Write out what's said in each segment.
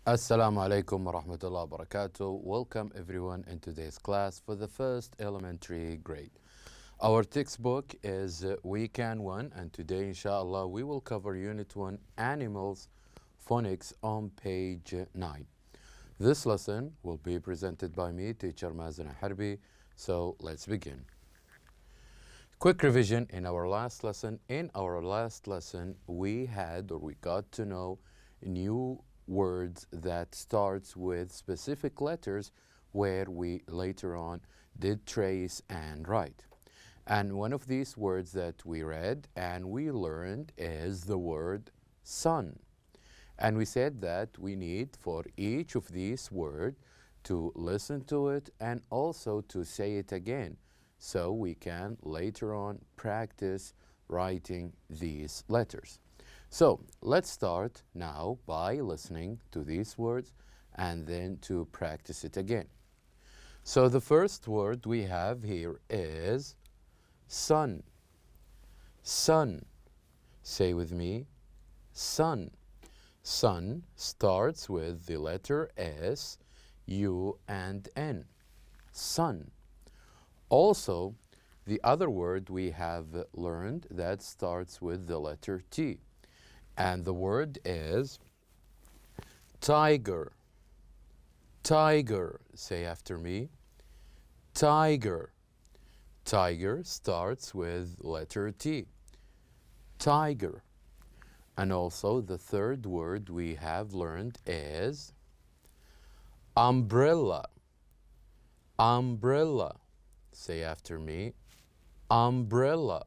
Assalamu alaikum wa rahmatullahi wa barakatuh. Welcome everyone in today's class for the first elementary grade. Our textbook is Weekend 1 and today inshallah we will cover Unit 1 Animals Phonics on page 9. This lesson will be presented by me, teacher Mazen Harbi. So let's begin. Quick revision in our last lesson. In our last lesson we got to know new words that starts with specific letters where we later on did trace and write. And one of these words that we read and we learned is the word sun. And we said that we need for each of these words to listen to it and also to say it again so we can later on practice writing these letters. So let's start now by listening to these words and then to practice it again. So the first word we have here is sun. Sun. Say with me, sun. Sun starts with the letter S, U, and N. Sun. Also, the other word we have learned that starts with the letter T. And the word is tiger. Tiger. Say after me. Tiger. Tiger starts with letter T. Tiger. And also the third word we have learned is umbrella. Umbrella. Say after me. Umbrella.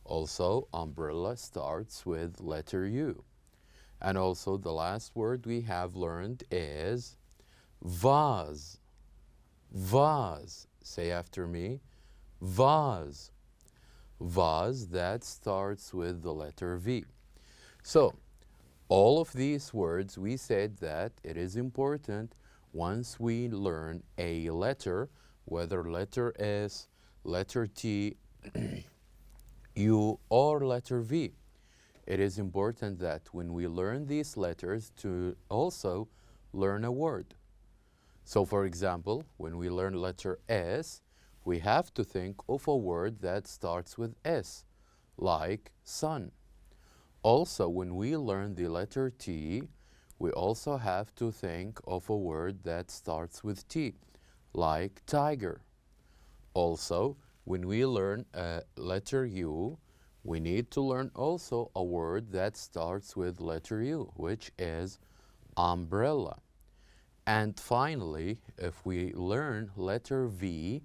Also, umbrella starts with letter U. And also the last word we have learned is vase. Vase. Say after me. Vase. Vase that starts with the letter V. So, all of these words we said that it is important once we learn a letter, whether letter S, letter T, U, or letter V. It is important that when we learn these letters to also learn a word. So for example, when we learn letter S, we have to think of a word that starts with S, like sun. Also, when we learn the letter T, we also have to think of a word that starts with T, like tiger. Also, when we learn letter U, we need to learn also a word that starts with letter U, which is umbrella. And finally, if we learn letter V,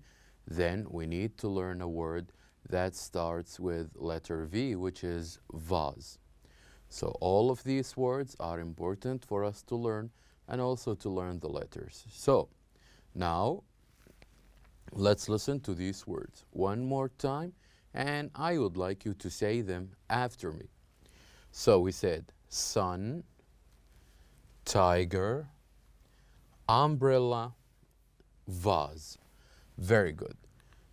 then we need to learn a word that starts with letter V, which is vase. So all of these words are important for us to learn and also to learn the letters. So now, let's listen to these words one more time, and I would like you to say them after me. So we said sun, tiger, umbrella, vase. Very good.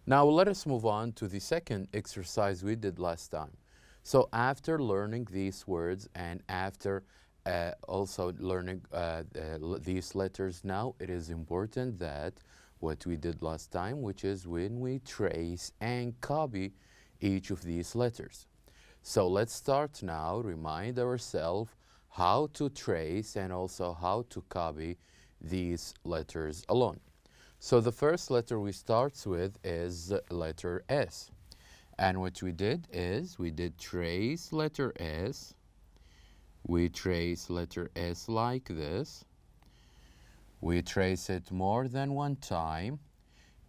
Now let us move on to the second exercise we did last time. So after learning these words and after also learning these letters now, it is important that what we did last time, which is when we trace and copy each of these letters. So let's start now, remind ourselves how to trace and also how to copy these letters alone. So the first letter we start with is letter S. And what we did is we did trace letter S. We trace letter S like this. We trace it more than one time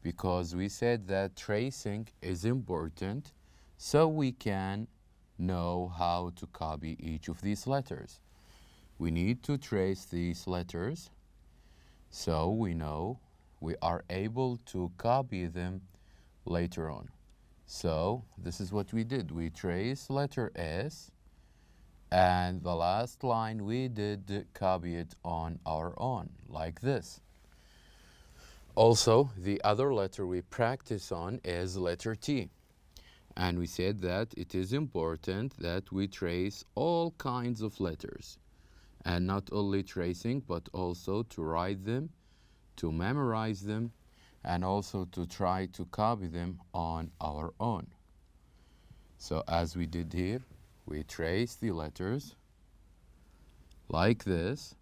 because we said that tracing is important so we can know how to copy each of these letters. We need to trace these letters so we know we are able to copy them later on. So this is what we did. We traced letter S and the last line we did copy it on our own like this. Also, the other letter we practice on is letter T. And we said that it is important that we trace all kinds of letters. and not only tracing but also to write them, to memorize them, and also to try to copy them on our own. So as we did here, we trace the letters like this,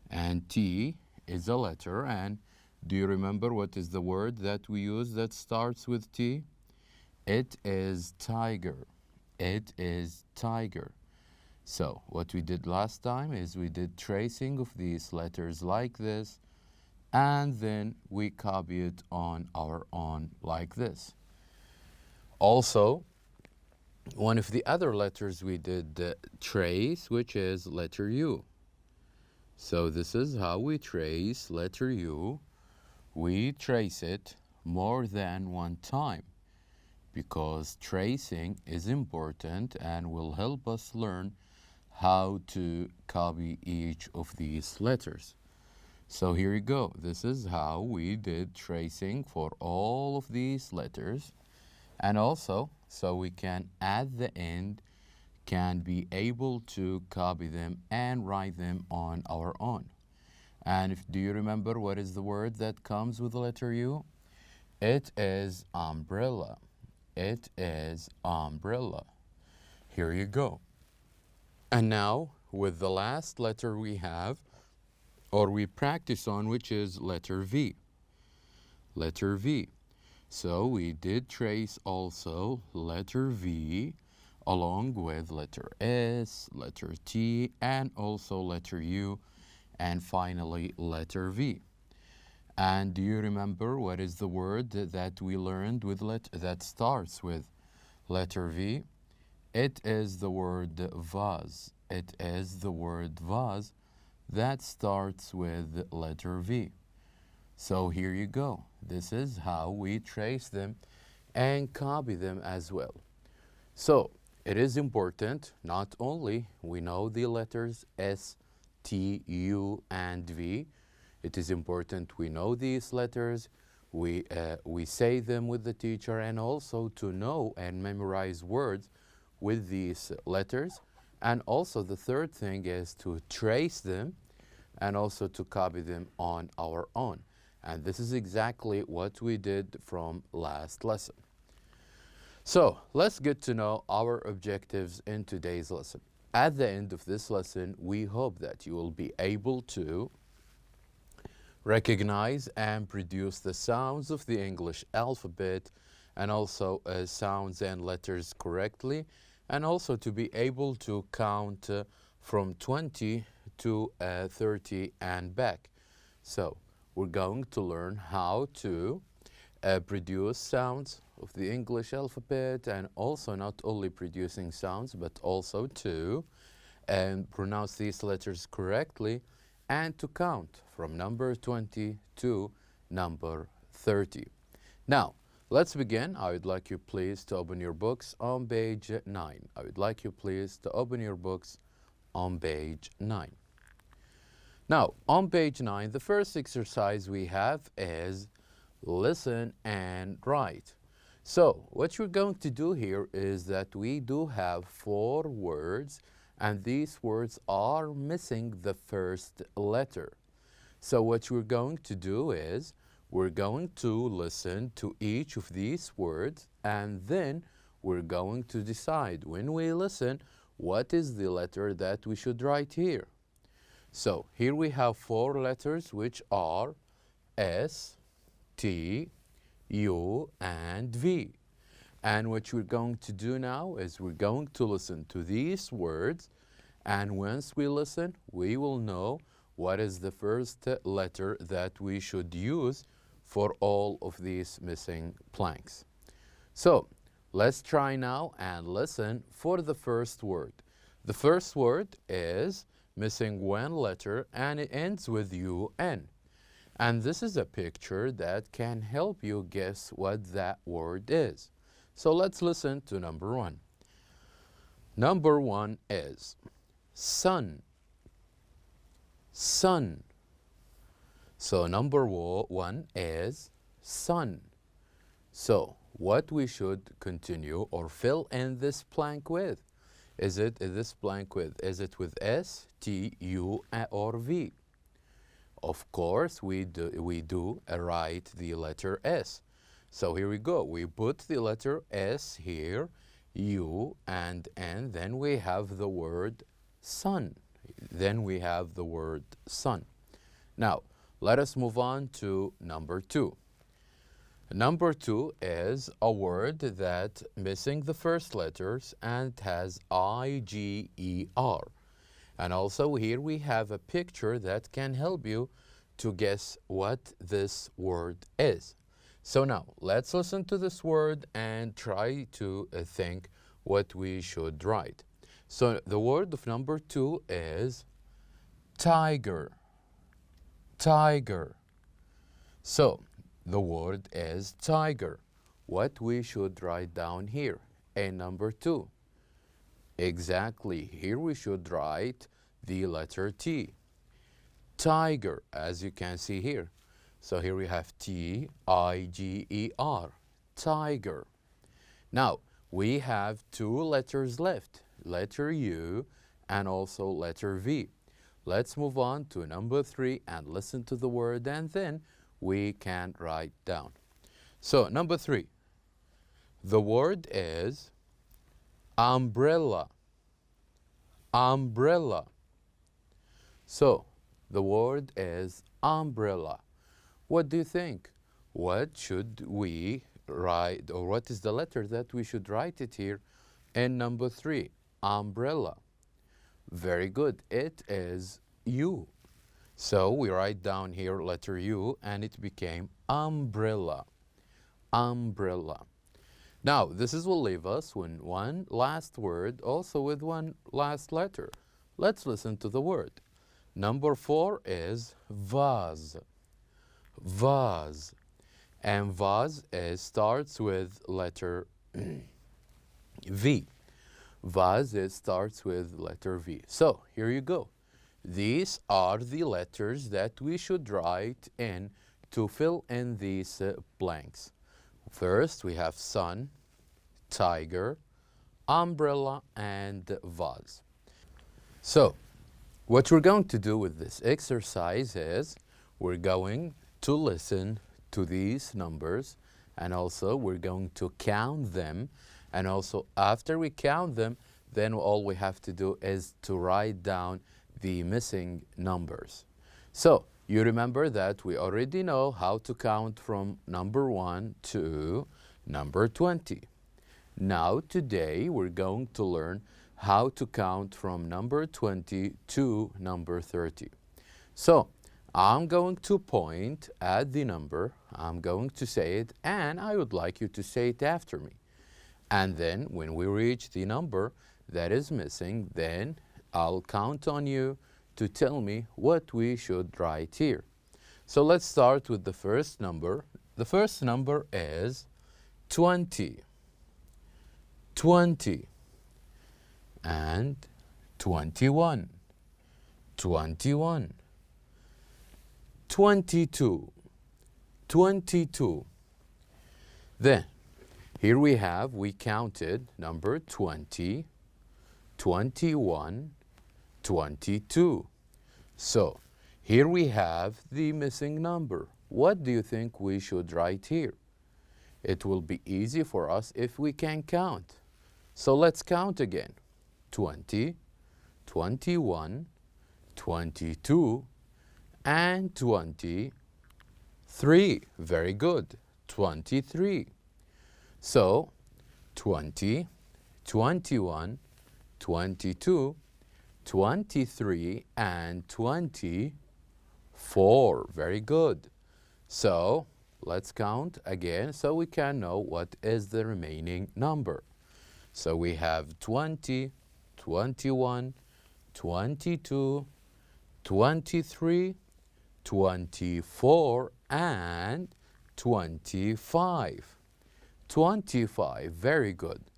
and T is a letter. And do you remember what is the word that we use that starts with T? It is tiger. It is tiger. So what we did last time is we did tracing of these letters like this, and then we copy it on our own like this. Also, one of the other letters we did trace, which is letter U. So this is how we trace letter U. We trace it more than one time because tracing is important and will help us learn how to copy each of these letters. So here you go. This is how we did tracing for all of these letters. And also, so we can at the end can be able to copy them and write them on our own. And do you remember what is the word that comes with the letter U? It is umbrella. It is umbrella. Here you go. And now with the last letter we have, or we practice on, which is letter V. Letter V. So we did trace also letter V along with letter S, letter T, and also letter U, and finally letter V. And do you remember what is the word that we learned with that starts with letter V? It is the word vase. It is the word vase that starts with letter V. So here you go. This is how we trace them and copy them as well. So it is important not only we know the letters S, T, U, and V. It is important we know these letters. We say them with the teacher, and also to know and memorize words with these letters. And also the third thing is to trace them and also to copy them on our own. And this is exactly what we did from last lesson. So let's get to know our objectives in today's lesson. At the end of this lesson, we hope that you will be able to recognize and produce the sounds of the English alphabet, and also sounds and letters correctly, and also to be able to count from 20 to 30 and back. So we're going to learn how to produce sounds of the English alphabet, and also not only producing sounds but also to pronounce these letters correctly and to count from number 20 to number 30. Now let's begin. I would like you please to open your books on page 9. I would like you please to open your books on page 9. Now on page 9, the first exercise we have is listen and write. So what you're going to do here is that we do have 4 words, and these words are missing the first letter. So what we're going to do is we're going to listen to each of these words, and then we're going to decide when we listen what is the letter that we should write here. So here we have 4 letters, which are S, T, U, and V. And what we're going to do now is we're going to listen to these words, and once we listen, we will know what is the first letter that we should use for all of these missing blanks. So let's try now and listen for the first word. The first word is missing 1 letter, and it ends with UN. And this is a picture that can help you guess what that word is. So let's listen to number 1. Number 1 is sun. Sun. So number 1 is sun. So what we should continue or fill in this blank with Is this blank is it with S, T, U, or V? Of course, we do write the letter S. So here we go. We put the letter S here, U and N. Then we have the word sun. Then we have the word sun. Now, let us move on to number 2. Number 2 is a word that missing the first letters and has I-G-E-R. And also here we have a picture that can help you to guess what this word is. So now let's listen to this word and try to think what we should write. So the word of number 2 is tiger. Tiger. So the word is tiger. What we should write down here in number 2? Exactly. Here we should write the letter T. Tiger, as you can see here. So here we have T-I-G-E-R. Tiger. Now, we have 2 letters left. Letter U and also letter V. Let's move on to number 3 and listen to the word, and then we can write down. So, number 3. The word is umbrella. Umbrella. So, the word is umbrella. What do you think? What should we write, or what is the letter that we should write it here in number 3? Umbrella. Very good. It is U. So we write down here letter U and it became umbrella. Umbrella. Now, this will leave us with one last word, also with one last letter. Let's listen to the word. Number 4 is vase. Vase. And vase starts with letter V. Vase starts with letter V. So, here you go. These are the letters that we should write in to fill in these blanks. First, we have sun, tiger, umbrella, and vase. So, what we're going to do with this exercise is we're going to listen to these numbers, and also we're going to count them, and also after we count them, then all we have to do is to write down the missing numbers. So, you remember that we already know how to count from number 1 to number 20. Now, today, we're going to learn how to count from number 20 to number 30. So, I'm going to point at the number, I'm going to say it, and I would like you to say it after me. And then, when we reach the number that is missing, then I'll count on you to tell me what we should write here. So let's start with the first number. The first number is 20. 20. And 21. 21. 22. 22. Then, here we counted number 20, 21, 22. So, here we have the missing number. What do you think we should write here? It will be easy for us if we can count. So, let's count again. 20, 21, 22, and 23. Very good. 23. So, 20, 21, 22, 23, and 24. Very good. So, let's count again so we can know what is the remaining number. So, we have 20, 21, 22, 23, 24, and 25. 25. Very good.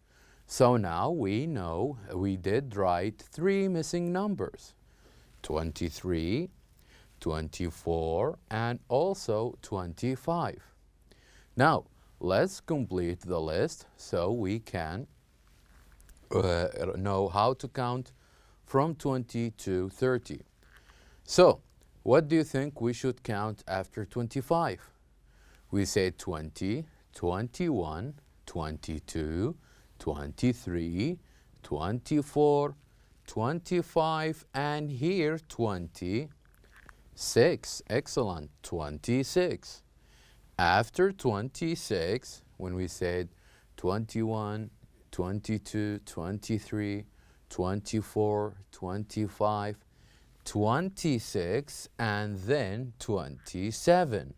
So now we know we did write 3 missing numbers. 23, 24, and also 25. Now, let's complete the list so we can know how to count from 20 to 30. So, what do you think we should count after 25? We say 20, 21, 22, 23, 24, 25, and here 26. Excellent. 26. After 26, when we said 21, 22, 23, 24, 25, 26, and then 27.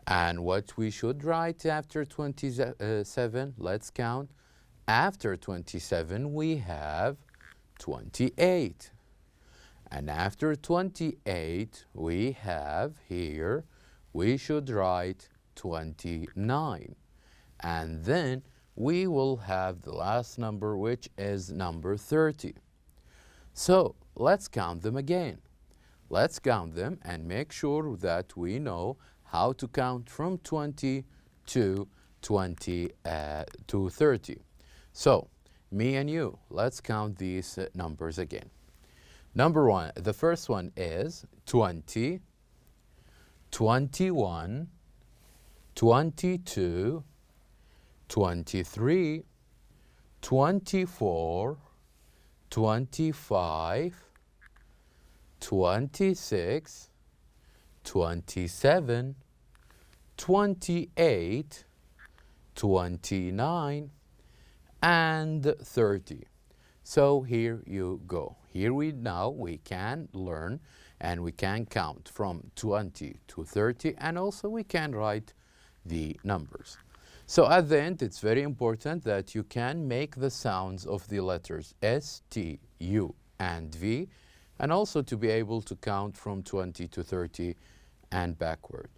And what we should write after 27, let's count. After 27, we have 28. And after 28, we have here, we should write 29. And then we will have the last number, which is number 30. So let's count them again. Let's count them and make sure that we know how to count from 20 to 30. So me and you, let's count these numbers again. Number one, the first one is 20, 21, 22, 23, 24, 25, 26, 27, 28, 29, and 30. So here you go. Here we can learn and we can count from 20 to 30, and also we can write the numbers. So at the end, it's very important that you can make the sounds of the letters S, T, U, and V, and also to be able to count from 20 to 30 and backward.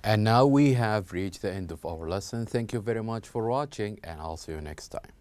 And now we have reached the end of our lesson. Thank you very much for watching, and I'll see you next time.